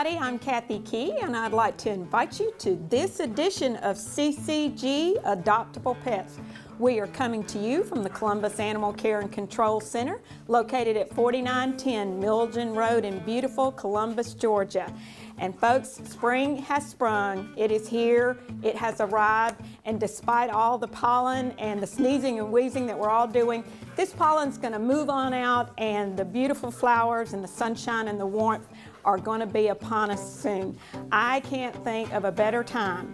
everybody. I'm Kathy Key, and I'd like to invite you to this edition of CCG Adoptable Pets. We are coming to you from the Columbus Animal Care and Control Center, located at 4910 Milgen Road in beautiful Columbus, Georgia. And folks, spring has sprung. It is here, it has arrived, and despite all the pollen and the sneezing and wheezing that we're all doing, this pollen's gonna move on out, and the beautiful flowers and the sunshine and the warmth are gonna be upon us soon. I can't think of a better time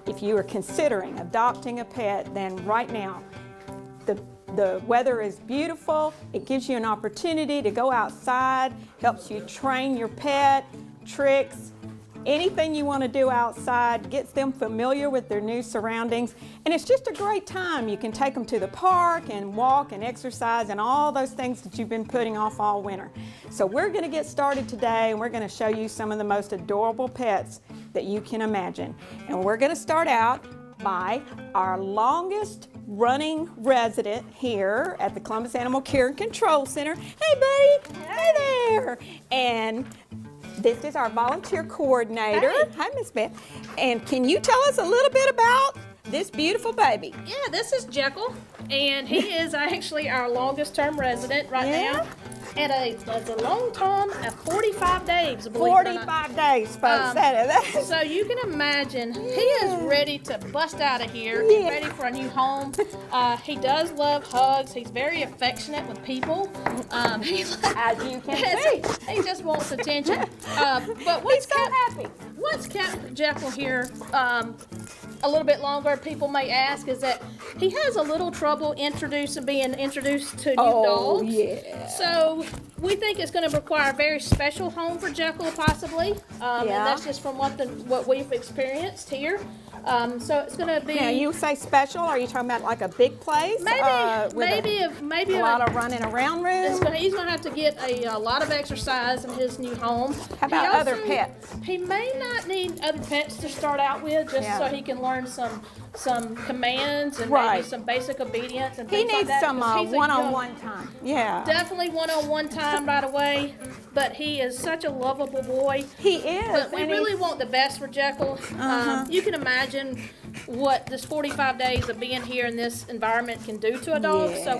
if you are considering adopting a pet than right now. The weather is beautiful. It gives you an opportunity to go outside, helps you train your pet, tricks, anything you want to do outside, gets them familiar with their new surroundings, and it's just a great time. You can take them to the park and walk and exercise and all those things that you've been putting off all winter. So we're going to get started today, and we're going to show you some of the most adorable pets that you can imagine. And we're going to start out by our longest running resident here at the Columbus Animal Care and Control Center. Hey buddy, hey there. And this is our volunteer coordinator. Hi, Miss Beth. And can you tell us a little bit about this beautiful baby? Yeah, this is Jekyll, and he is actually our longest term resident right now. At a long time of 45 days, believe it or not. 45 days, folks. So you can imagine, he is ready to bust out of here, get ready for a new home. He does love hugs. He's very affectionate with people. As you can see. He just wants attention. But He's so happy. What's kept Jekyll here a little bit longer, people may ask, is that he has a little trouble being introduced to new dogs. Yeah. So we think it's going to require a very special home for Jekyll, possibly. And that's just from what we've experienced here. So it's going to be. Now, you say special? Are you talking about like a big place? Maybe a lot of running around room. He's going to have to get a lot of exercise in his new home. How about other pets? He may not need other pets to start out with, just so he can learn some commands and maybe some basic obedience and things like that. He needs some one-on-one time. Yeah. Definitely one-on-one time right away. But he is such a lovable boy. He is. But we really want the best for Jekyll. You can imagine what this 45 days of being here in this environment can do to a dog. So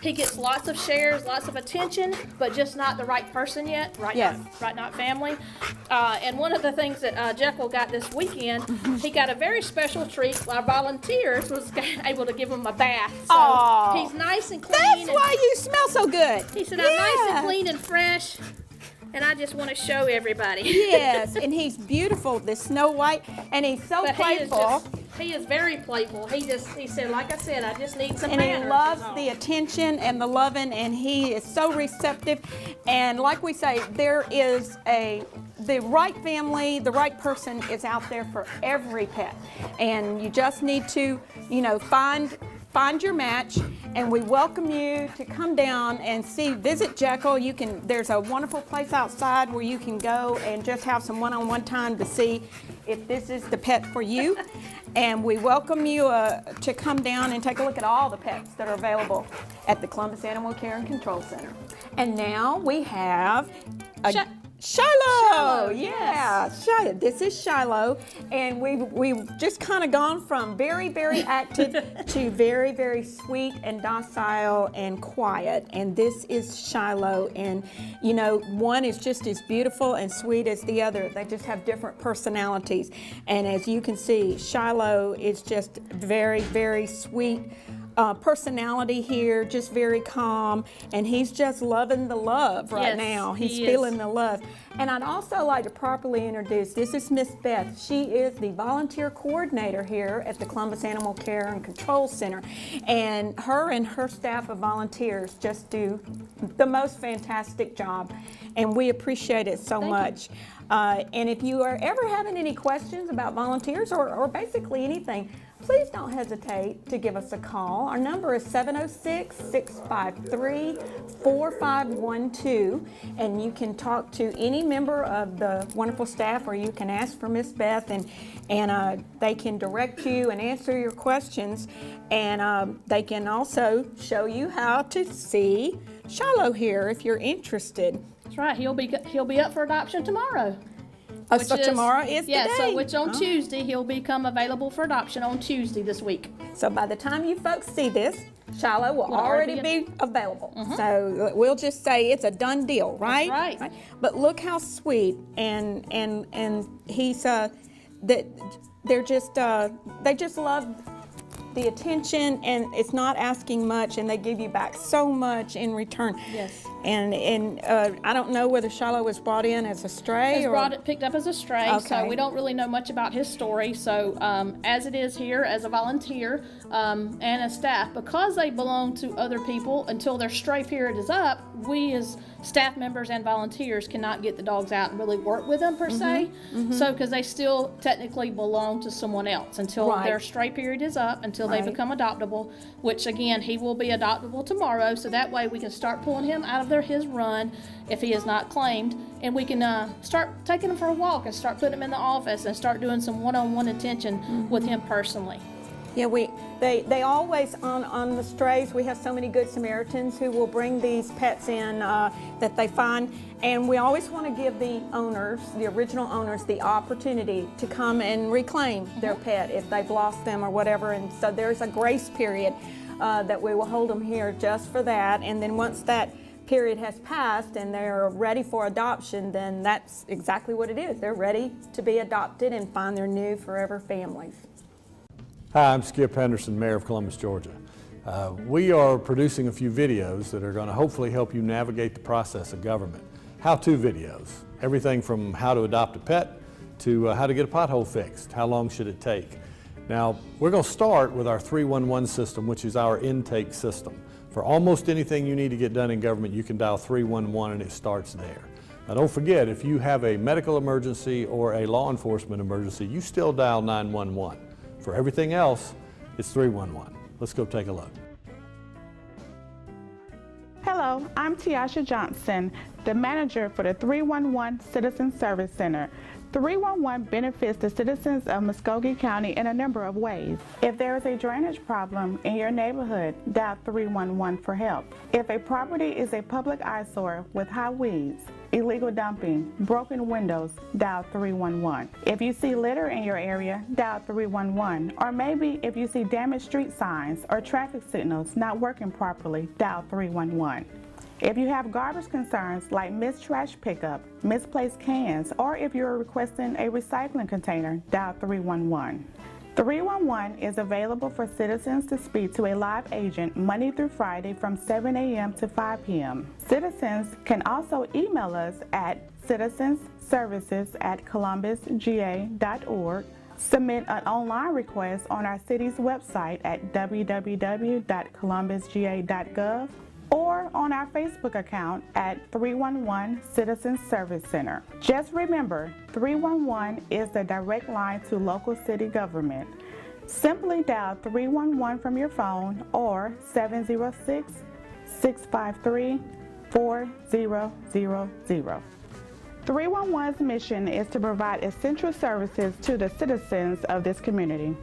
he gets lots of shares, lots of attention, but just not the right person yet, not family. And one of the things that Jekyll got this weekend, he got a very special treat. Our volunteers was able to give him a bath. So he's nice and clean. That's why you smell so good. He said, I'm nice and clean and fresh. And I just want to show everybody. Yes, and he's beautiful, this Snow White, and he's so playful. He is very playful. He said, like I said, I just need some manners. And he loves the attention and the loving, and he is so receptive. And like we say, there is the right family, the right person is out there for every pet. And you just need to, find your match, and we welcome you to come down and visit Jekyll. There's a wonderful place outside where you can go and just have some one-on-one time to see if this is the pet for you. And we welcome you to come down and take a look at all the pets that are available at the Columbus Animal Care and Control Center. And now we have Shiloh. Yeah, Shiloh. This is Shiloh, and we've just kind of gone from very, very active to very, very sweet and docile and quiet. And this is Shiloh, and one is just as beautiful and sweet as the other. They just have different personalities. And as you can see, Shiloh is just very, very sweet. Personality here, just very calm, and he's just loving the love right now. He's feeling the love. And I'd also like to properly introduce, this is Miss Beth. She is the volunteer coordinator here at the Columbus Animal Care and Control Center. And her staff of volunteers just do the most fantastic job, and we appreciate it so much. And if you are ever having any questions about volunteers or basically anything, please don't hesitate to give us a call. Our number is 706-653-4512, and you can talk to any member of the wonderful staff, or you can ask for Miss Beth, and they can direct you and answer your questions, and they can also show you how to see Shiloh here if you're interested. That's right. He'll be up for adoption tomorrow. Oh, so tomorrow is the day. So which on Tuesday, he'll become available for adoption on Tuesday this week. So by the time you folks see this, Shiloh will already be available. So we'll just say it's a done deal, right? That's right. But look how sweet and he's that they just love the attention, and it's not asking much, and they give you back so much in return. Yes. And I don't know whether Shiloh was brought in as a stray Picked up as a stray, Okay. so we don't really know much about his story. So as it is here, as a volunteer and as staff, because they belong to other people until their stray period is up, we as staff members and volunteers cannot get the dogs out and really work with them per se. So because they still technically belong to someone else until their stray period is up, until they become adoptable, which again, he will be adoptable tomorrow. So that way we can start pulling him out of his run if he is not claimed, and we can start taking him for a walk and start putting him in the office and start doing some one-on-one attention with him personally. Yeah, they always, on the strays, we have so many good Samaritans who will bring these pets in that they find, and we always want to give the owners, the original owners, the opportunity to come and reclaim their pet if they've lost them or whatever, and so there's a grace period that we will hold them here just for that, and then once that period has passed and they're ready for adoption, then that's exactly what it is. They're ready to be adopted and find their new forever families. Hi, I'm Skip Henderson, Mayor of Columbus, Georgia. We are producing a few videos that are going to hopefully help you navigate the process of government. How-to videos, everything from how to adopt a pet to how to get a pothole fixed, how long should it take. Now, we're going to start with our 311 system, which is our intake system. For almost anything you need to get done in government, you can dial 311 and it starts there. Now don't forget, if you have a medical emergency or a law enforcement emergency, you still dial 911. For everything else, it's 311. Let's go take a look. Hello, I'm Tiasha Johnson, the manager for the 311 Citizen Service Center. 311 benefits the citizens of Muskogee County in a number of ways. If there is a drainage problem in your neighborhood, dial 311 for help. If a property is a public eyesore with high weeds, illegal dumping, broken windows, dial 311. If you see litter in your area, dial 311. Or maybe if you see damaged street signs or traffic signals not working properly, dial 311. If you have garbage concerns like missed trash pickup, misplaced cans, or if you're requesting a recycling container, dial 311. 311 is available for citizens to speak to a live agent Monday through Friday from 7 a.m. to 5 p.m. Citizens can also email us at citizensservices@columbusga.org, submit an online request on our city's website at www.columbusga.gov, or on our Facebook account at 311 Citizen Service Center. Just remember, 311 is the direct line to local city government. Simply dial 311 from your phone or 706-653-4000. 311's mission is to provide essential services to the citizens of this community.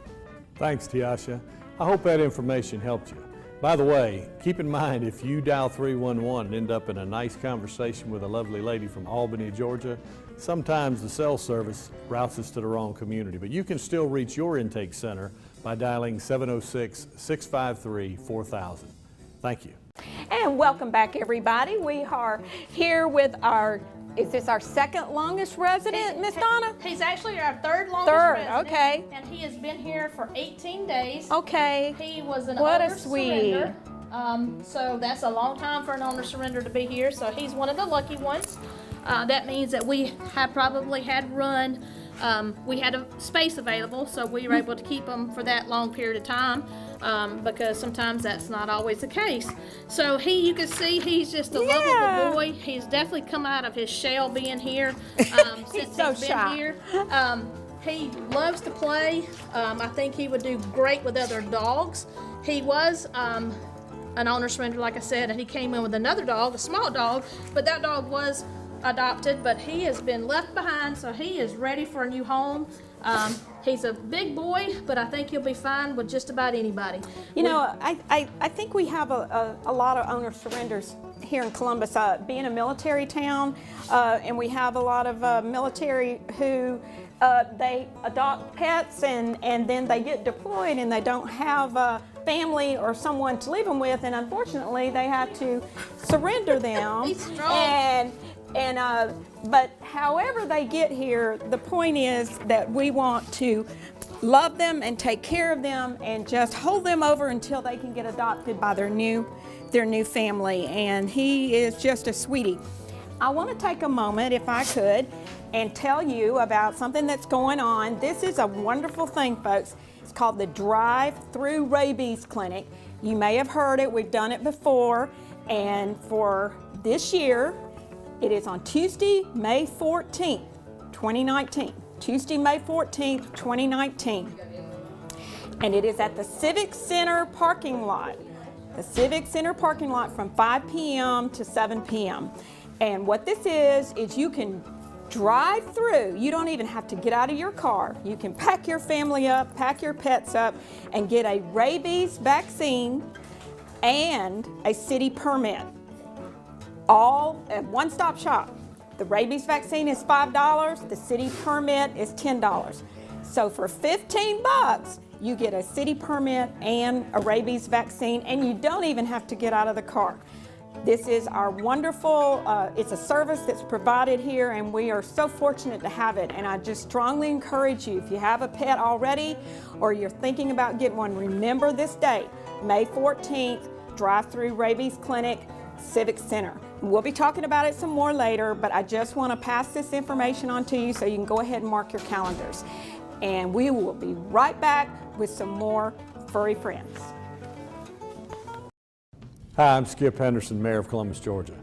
Thanks, Tiasha. I hope that information helped you. By the way, keep in mind, if you dial 311 and end up in a nice conversation with a lovely lady from Albany, Georgia, sometimes the cell service routes us to the wrong community, but you can still reach your intake center by dialing 706-653-4000. Thank you. And welcome back, everybody. We are here with is this our second longest resident, Miss Donna? He's actually our third longest resident. Okay. And he has been here for 18 days. Okay. He was an What owner a sweet. surrender. So that's a long time for an owner surrender to be here. So he's one of the lucky ones. That means that we have probably had run. We had a space available, so we were able to keep him for that long period of time. Because sometimes that's not always the case. So you can see he's just a lovable boy. He's definitely come out of his shell being here since he's been here. He loves to play. I think he would do great with other dogs. He was an owner surrender, like I said, and he came in with another dog, a small dog, but that dog was adopted, but he has been left behind, so he is ready for a new home. He's a big boy, but I think he'll be fine with just about anybody. You know, I think we have a lot of owner surrenders here in Columbus, being a military town, and we have a lot of military who they adopt pets and then they get deployed and they don't have family or someone to leave them with, and unfortunately they have to surrender them. He's strong. But however they get here, the point is that we want to love them and take care of them and just hold them over until they can get adopted by their new family. And he is just a sweetie. I want to take a moment, if I could, and tell you about something that's going on. This is a wonderful thing, folks. It's called the Drive-Through Rabies Clinic. You may have heard it. We've done it before. And for this year, it is on Tuesday, May 14th, 2019. Tuesday, May 14th, 2019. And it is at the Civic Center parking lot. The Civic Center parking lot from 5 p.m. to 7 p.m. And what this is you can drive through. You don't even have to get out of your car. You can pack your family up, pack your pets up, and get a rabies vaccine and a city permit. All at one-stop shop. The rabies vaccine is $5, the city permit is $10. So for $15, you get a city permit and a rabies vaccine, and you don't even have to get out of the car. This is our wonderful, it's a service that's provided here, and we are so fortunate to have it. And I just strongly encourage you, if you have a pet already or you're thinking about getting one, remember this date, May 14th, Drive-Through Rabies Clinic, Civic Center. We'll be talking about it some more later, but I just want to pass this information on to you so you can go ahead and mark your calendars. And we will be right back with some more furry friends. Hi, I'm Skip Henderson, Mayor of Columbus, Georgia.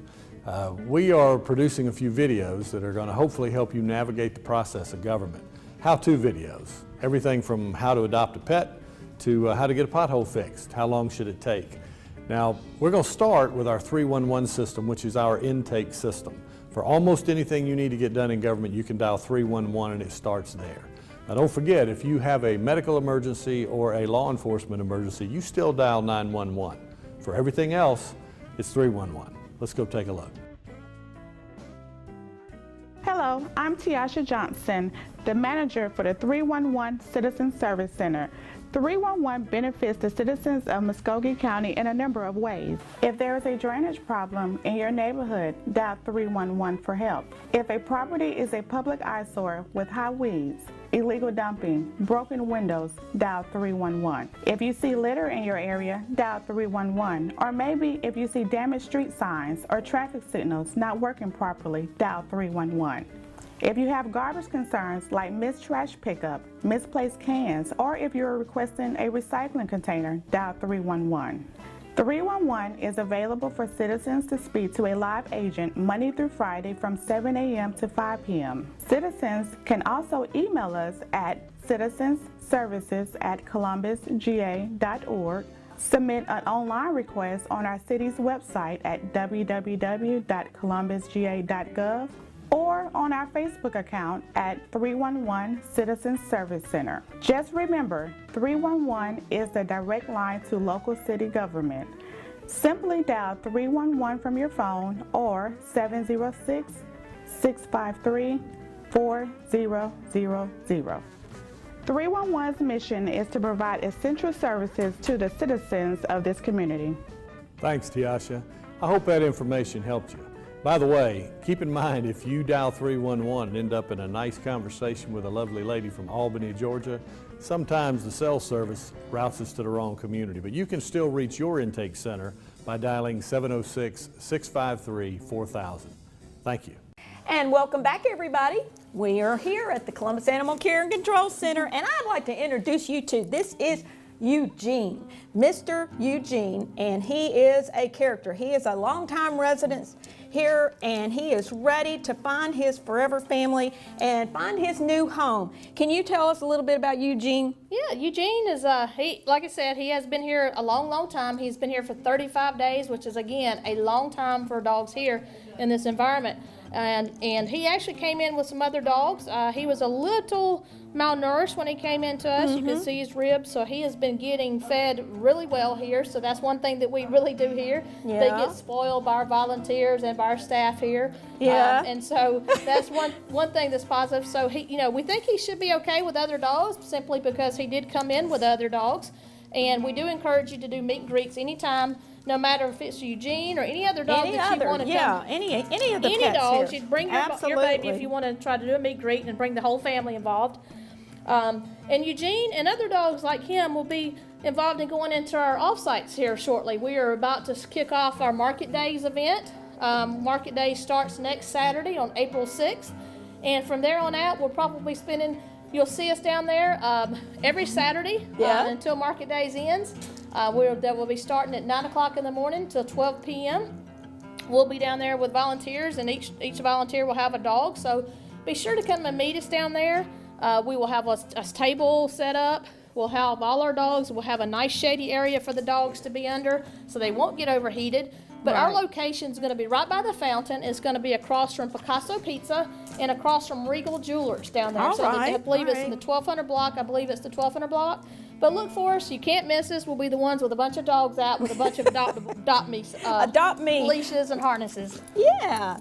We are producing a few videos that are going to hopefully help you navigate the process of government. How-to videos, everything from how to adopt a pet to how to get a pothole fixed, how long should it take. Now, we're going to start with our 311 system, which is our intake system. For almost anything you need to get done in government, you can dial 311 and it starts there. Now, don't forget, if you have a medical emergency or a law enforcement emergency, you still dial 911. For everything else, it's 311. Let's go take a look. Hello, I'm Tiasha Johnson, the manager for the 311 Citizen Service Center. 311 benefits the citizens of Muskogee County in a number of ways. If there is a drainage problem in your neighborhood, dial 311 for help. If a property is a public eyesore with high weeds, illegal dumping, broken windows, dial 311. If you see litter in your area, dial 311. Or maybe if you see damaged street signs or traffic signals not working properly, dial 311. If you have garbage concerns like missed trash pickup, misplaced cans, or if you're requesting a recycling container, dial 311. 311 is available for citizens to speak to a live agent Monday through Friday from 7 a.m. to 5 p.m. Citizens can also email us at citizenservices@columbusga.org, submit an online request on our city's website at www.columbusga.gov, or on our Facebook account at 311 Citizen Service Center. Just remember, 311 is the direct line to local city government. Simply dial 311 from your phone or 706-653-4000. 311's mission is to provide essential services to the citizens of this community. Thanks, Tiasha. I hope that information helped you. By the way, keep in mind, if you dial 311 and end up in a nice conversation with a lovely lady from Albany, Georgia, sometimes the cell service routes us to the wrong community, but you can still reach your intake center by dialing 706-653-4000. Thank you. And welcome back, everybody. We are here at the Columbus Animal Care and Control Center, and I'd like to introduce you to, this is Eugene, Mr. Eugene, and he is a character. He is a longtime resident here, and he is ready to find his forever family and find his new home. Can you tell us a little bit about Eugene? Yeah, Eugene is, like I said, he has been here a long, long time. He's been here for 35 days, which is, again, a long time for dogs here in this environment. And he actually came in with some other dogs. He was a little malnourished when he came into us. You can see his ribs, so he has been getting fed really well here. So that's one thing that we really do here. Yeah. They get spoiled by our volunteers and by our staff here. Yeah. And so that's one thing that's positive. So he, we think he should be okay with other dogs simply because he did come in with other dogs. And we do encourage you to do meet and greets anytime, no matter if it's Eugene or any other dog that you want to come. Any of the Any pets dogs, here. you'd bring your baby if you want to try to do a meet and greet and bring the whole family involved. And Eugene and other dogs like him will be involved in going into our off-sites here shortly. We are about to kick off our Market Days event. Market Day starts next Saturday on April 6th. And from there on out, we'll probably spending, you'll see us down there every Saturday until Market Days ends. That will be starting at 9 o'clock in the morning till 12 p.m. We'll be down there with volunteers, and each volunteer will have a dog. So be sure to come and meet us down there. We will have a table set up. We'll have all our dogs. We'll have a nice shady area for the dogs to be under so they won't get overheated. But our location is going to be right by the fountain. It's going to be across from Picasso Pizza and across from Regal Jewelers down there. I believe it's in the 1200 block. I believe it's the 1200 block. But look for us. You can't miss us. We'll be the ones with a bunch of dogs out with a bunch of adopt me leashes and harnesses. Yeah.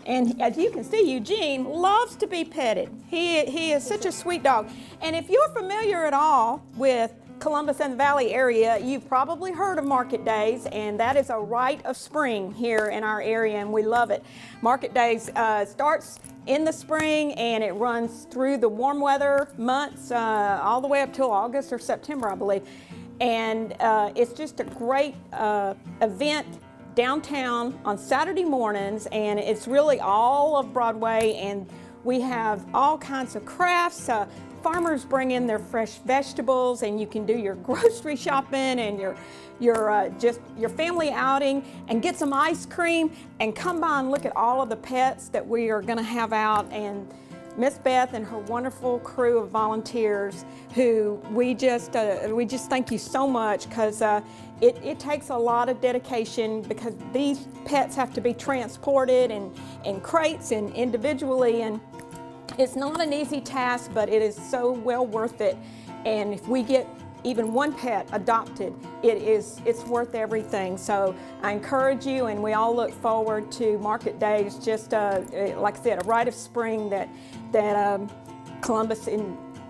And as you can see, Eugene loves to be petted. He is such a sweet dog. And if you're familiar at all with Columbus and the Valley area, you've probably heard of Market Days, and that is a rite of spring here in our area, and we love it. Market Days starts in the spring, and it runs through the warm weather months all the way up till August or September, I believe. And it's just a great event downtown on Saturday mornings, and it's really all of Broadway, and we have all kinds of crafts. Farmers bring in their fresh vegetables, and you can do your grocery shopping and your family outing and get some ice cream and come by and look at all of the pets that we are going to have out. And Miss Beth and her wonderful crew of volunteers, who we just thank you so much, because it takes a lot of dedication, because these pets have to be transported in crates and individually, and it's not an easy task, but it is so well worth it. And if we get even one pet adopted, it's worth everything. So I encourage you, and we all look forward to Market Days, just like I said, a rite of spring that Columbus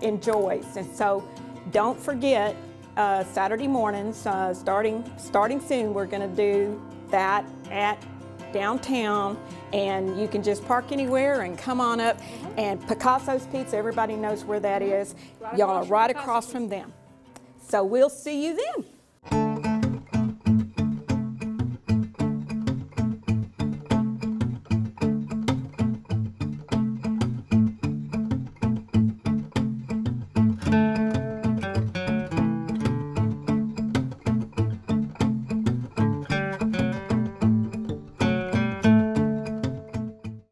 enjoys. And so don't forget, Saturday mornings, starting soon, we're going to do that at downtown, and you can just park anywhere and come on up. And Picasso's Pizza, everybody knows where that is. Y'all are right across from them. So we'll see you then.